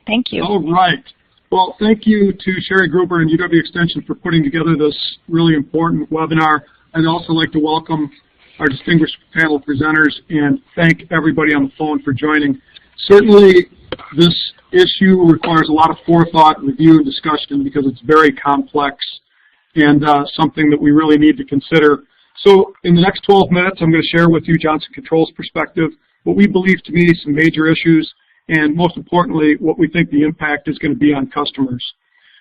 Thank you. All right. Well, thank you to Sherry Gruber and UW Extension for putting together this really important webinar. I'd also like to welcome our distinguished panel presenters and thank everybody on the phone for joining. Certainly, this issue requires a lot of forethought, review, and discussion because it's very complex and something that we really need to consider. So in the next 12 minutes, I'm going to share with you Johnson Controls' perspective, what we believe to be some major issues, and most importantly, what we think the impact is going to be on customers.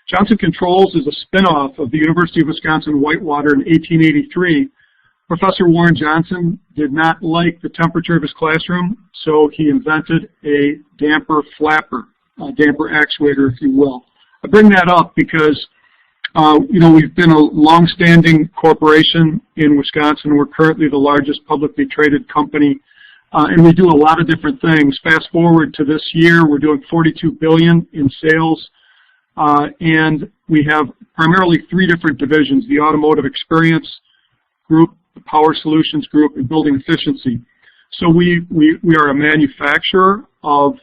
Johnson Controls is a spin-off of the University of Wisconsin-Whitewater in 1883. Professor Warren Johnson did not like the temperature of his classroom, so he invented a damper flapper, a damper actuator, if you will. I bring that up because we've been a long-standing corporation in Wisconsin. We're currently the largest publicly traded company, and we do a lot of different things. Fast forward to this year, we're doing $42 billion in sales, and we have primarily three different divisions: the Automotive Experience Group, the Power Solutions Group, and Building Efficiency. So we are a manufacturer of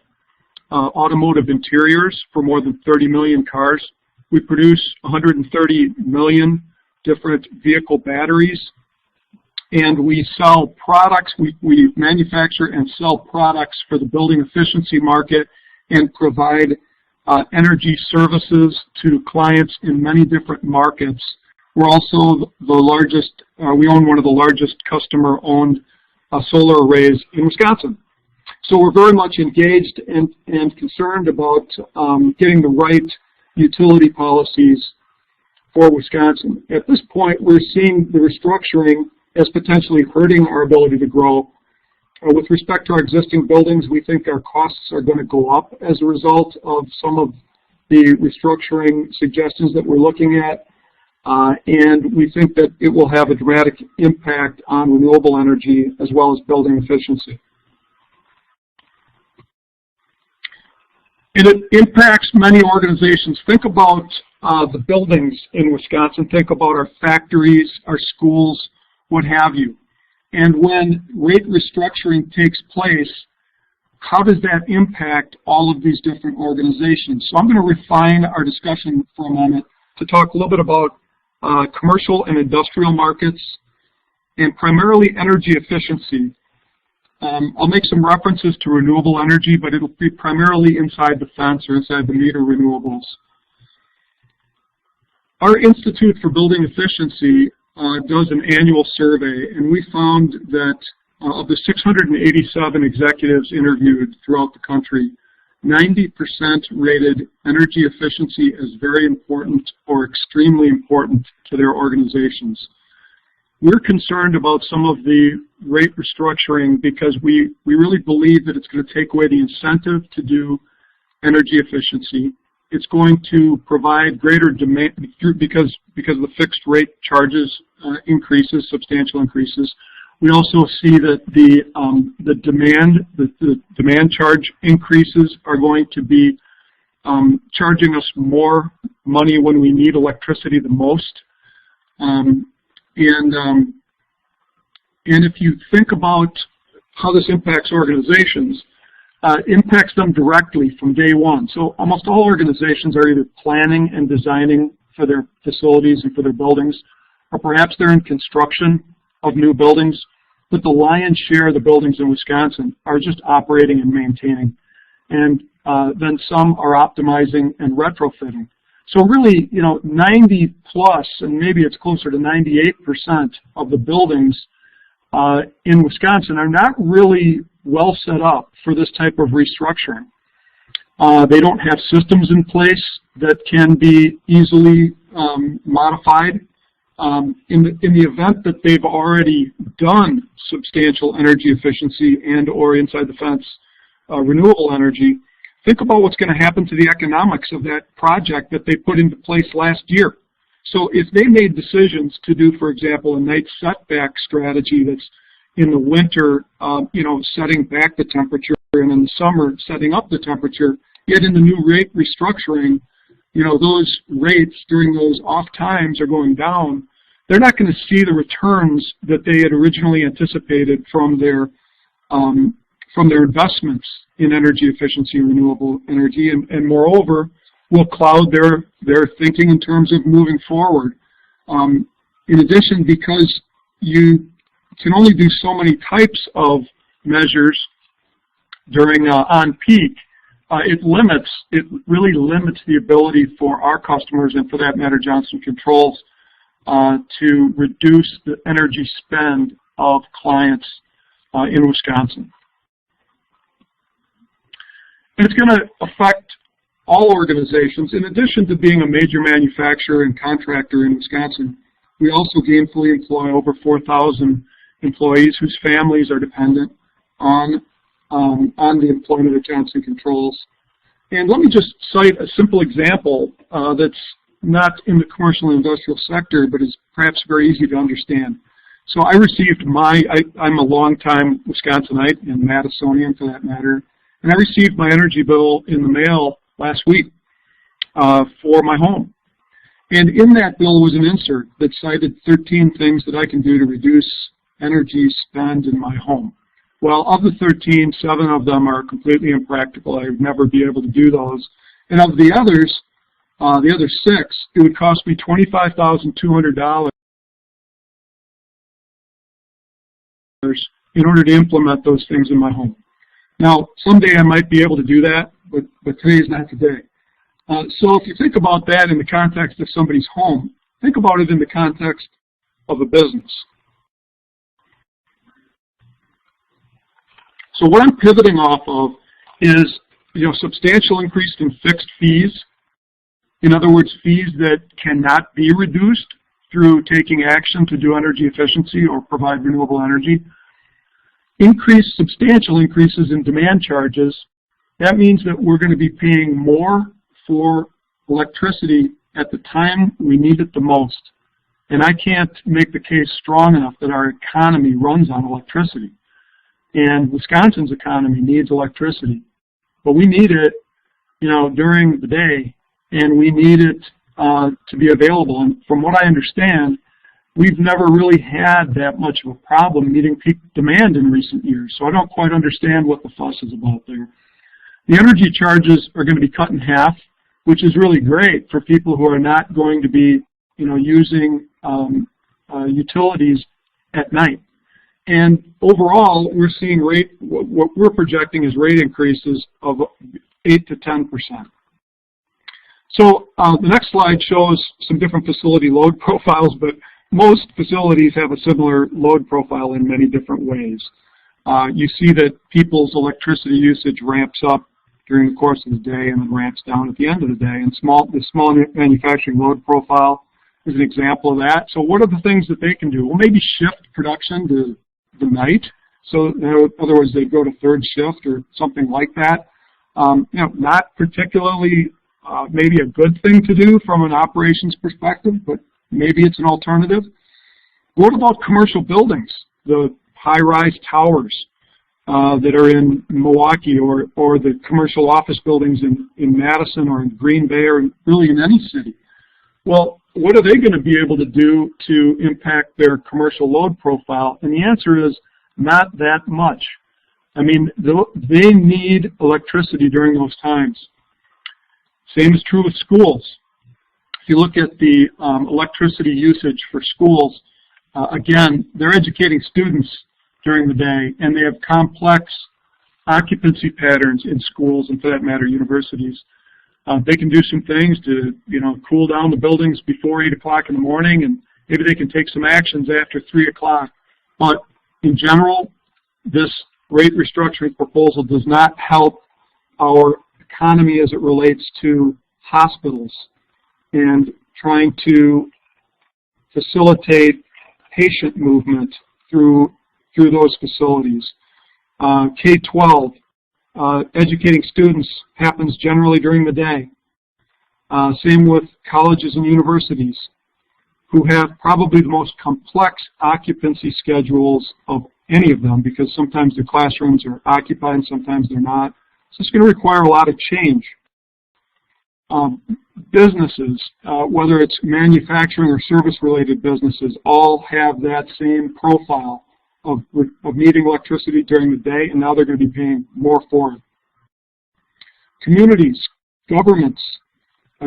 automotive interiors for more than 30 million cars. We produce 130 million different vehicle batteries, and we sell products. We manufacture and sell products for the building efficiency market and provide energy services to clients in many different markets. We're also the largest, we own one of the largest customer-owned solar arrays in Wisconsin. So we're very much engaged and concerned about getting the right utility policies for Wisconsin. At this point, we're seeing the restructuring as potentially hurting our ability to grow. With respect to our existing buildings, we think our costs are going to go up as a result of some of the restructuring suggestions that we're looking at. And we think that it will have a dramatic impact on renewable energy as well as building efficiency. And it impacts many organizations. Think about the buildings in Wisconsin. Think about our factories, our schools, what have you. And when rate restructuring takes place, how does that impact all of these different organizations? So I'm going to refine our discussion for a moment to talk a little bit about commercial and industrial markets, and primarily energy efficiency. I'll make some references to renewable energy, but it'll be primarily inside the fence or inside the meter renewables. Our Institute for Building Efficiency does an annual survey, and we found that of the 687 executives interviewed throughout the country, 90% rated energy efficiency as very important or extremely important to their organizations. We're concerned about some of the rate restructuring because we really believe that it's going to take away the incentive to do energy efficiency. It's going to provide greater demand because the fixed rate charges increases, substantial increases. We also see that the demand charge increases are going to be charging us more money when we need electricity the most. And if you think about how this impacts organizations, it impacts them directly from day one. So almost all organizations are either planning and designing for their facilities and for their buildings, or perhaps they're in construction of new buildings, but the lion's share of the buildings in Wisconsin are just operating and maintaining. And then some are optimizing and retrofitting. So really, 90 plus, and maybe it's closer to 98% of the buildings in Wisconsin are not really well set up for this type of restructuring. They don't have systems in place that can be easily modified. In the event that they've already done substantial energy efficiency and or inside the fence renewable energy, think about what's going to happen to the economics of that project that they put into place last year. So if they made decisions to do, for example, a night setback strategy that's in the winter, setting back the temperature, and in the summer setting up the temperature, yet in the new rate restructuring, those rates during those off times are going down, they're not going to see the returns that they had originally anticipated from their from their investments in energy efficiency and renewable energy, and moreover, will cloud their thinking in terms of moving forward. In addition, because you can only do so many types of measures during on peak, it really limits the ability for our customers, and for that matter Johnson Controls, to reduce the energy spend of clients in Wisconsin. And it's going to affect all organizations. In addition to being a major manufacturer and contractor in Wisconsin, we also gainfully employ over 4,000 employees whose families are dependent on the employment of Johnson Controls. And let me just cite a simple example that's not in the commercial and industrial sector, but is perhaps very easy to understand. So I received I'm a longtime Wisconsinite and Madisonian for that matter, and I received my energy bill in the mail last week for my home. And in that bill was an insert that cited 13 things that I can do to reduce energy spend in my home. Well, of the 13, 7 of them are completely impractical. I would never be able to do those. And of the other 6, it would cost me $25,200 in order to implement those things in my home. Now, someday I might be able to do that, but today is not today. So if you think about that in the context of somebody's home, think about it in the context of a business. So what I'm pivoting off of is, substantial increase in fixed fees. In other words, fees that cannot be reduced through taking action to do energy efficiency or provide renewable energy. Substantial increases in demand charges. That means that we're going to be paying more for electricity at the time we need it the most. And I can't make the case strong enough that our economy runs on electricity. And Wisconsin's economy needs electricity. But we need it, during the day, and we need it to be available. And from what I understand, we've never really had that much of a problem meeting peak demand in recent years. So I don't quite understand what the fuss is about there. The energy charges are going to be cut in half, which is really great for people who are not going to be, using utilities at night. And overall, we're seeing what we're projecting is rate increases of 8 to 10%. So the next slide shows some different facility load profiles, but most facilities have a similar load profile in many different ways. You see that people's electricity usage ramps up during the course of the day and then ramps down at the end of the day. And the small manufacturing load profile is an example of that. So what are the things that they can do? Well, maybe shift production to the night. So in other words, they go to third shift or something like that. Not particularly maybe a good thing to do from an operations perspective, but maybe it's an alternative. What about commercial buildings, the high-rise towers that are in Milwaukee, or the commercial office buildings in Madison or in Green Bay, or really in any city? Well, what are they going to be able to do to impact their commercial load profile? And the answer is not that much. I mean, they need electricity during those times. Same is true with schools. If you look at the electricity usage for schools, again, they're educating students during the day, and they have complex occupancy patterns in schools, and for that matter, universities. They can do some things to, cool down the buildings before 8 o'clock in the morning, and maybe they can take some actions after 3 o'clock. But in general, this rate restructuring proposal does not help our economy as it relates to hospitals and trying to facilitate patient movement through those facilities. K-12, educating students happens generally during the day. Same with colleges and universities, who have probably the most complex occupancy schedules of any of them, because sometimes their classrooms are occupied and sometimes they're not. So it's going to require a lot of change. Businesses, whether it's manufacturing or service-related businesses, all have that same profile. of needing electricity during the day, and now they're going to be paying more for it. Communities, governments,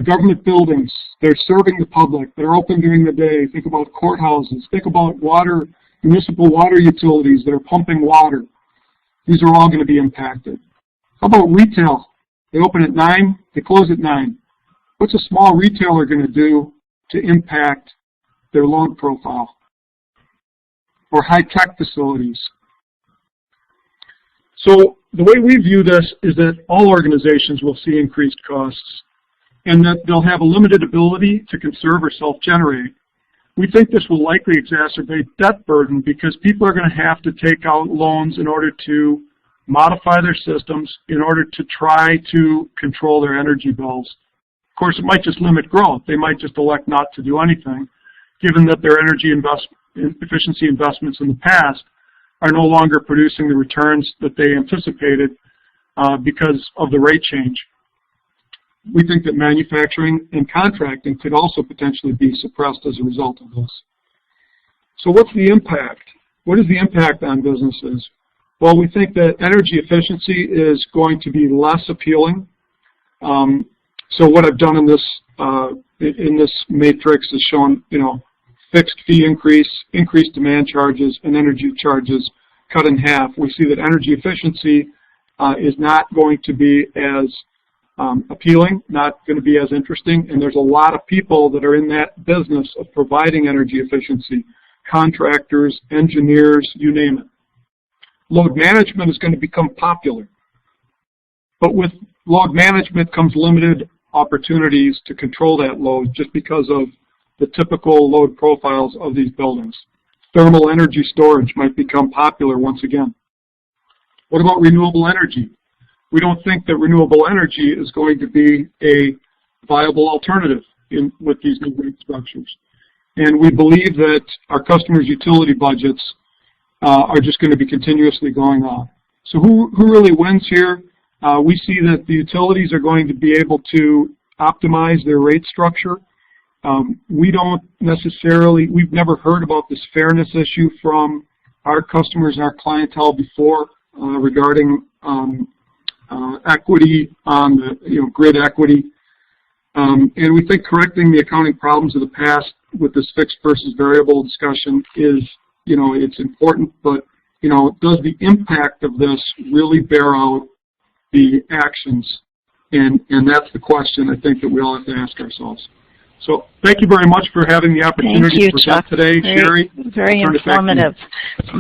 government buildings, they're serving the public, they're open during the day. Think about courthouses, think about water, municipal water utilities that are pumping water. These are all going to be impacted. How about retail? They open at 9, they close at 9. What's a small retailer going to do to impact their load profile? Or high-tech facilities. So the way we view this is that all organizations will see increased costs and that they'll have a limited ability to conserve or self-generate. We think this will likely exacerbate debt burden because people are going to have to take out loans in order to modify their systems in order to try to control their energy bills. Of course, it might just limit growth. They might just elect not to do anything, given that their energy efficiency investments in the past are no longer producing the returns that they anticipated because of the rate change. We think that manufacturing and contracting could also potentially be suppressed as a result of this. So what's the impact? What is the impact on businesses? Well, we think that energy efficiency is going to be less appealing. So what I've done in this matrix is shown, fixed fee increase, increased demand charges, and energy charges cut in half. We see that energy efficiency is not going to be as appealing, not going to be as interesting, and there's a lot of people that are in that business of providing energy efficiency, contractors, engineers, you name it. Load management is going to become popular, but with load management comes limited opportunities to control that load just because of the typical load profiles of these buildings. Thermal energy storage might become popular once again. What about renewable energy? We don't think that renewable energy is going to be a viable alternative with these new rate structures. And we believe that our customers' utility budgets are just going to be continuously going up. So who really wins here? We see that the utilities are going to be able to optimize their rate structure. We've never heard about this fairness issue from our customers and our clientele before regarding equity on the grid equity. And we think correcting the accounting problems of the past with this fixed versus variable discussion is, it's important, but, does the impact of this really bear out the actions? And that's the question I think that we all have to ask ourselves. So thank you very much for having the opportunity to present today, Sherry. Very informative.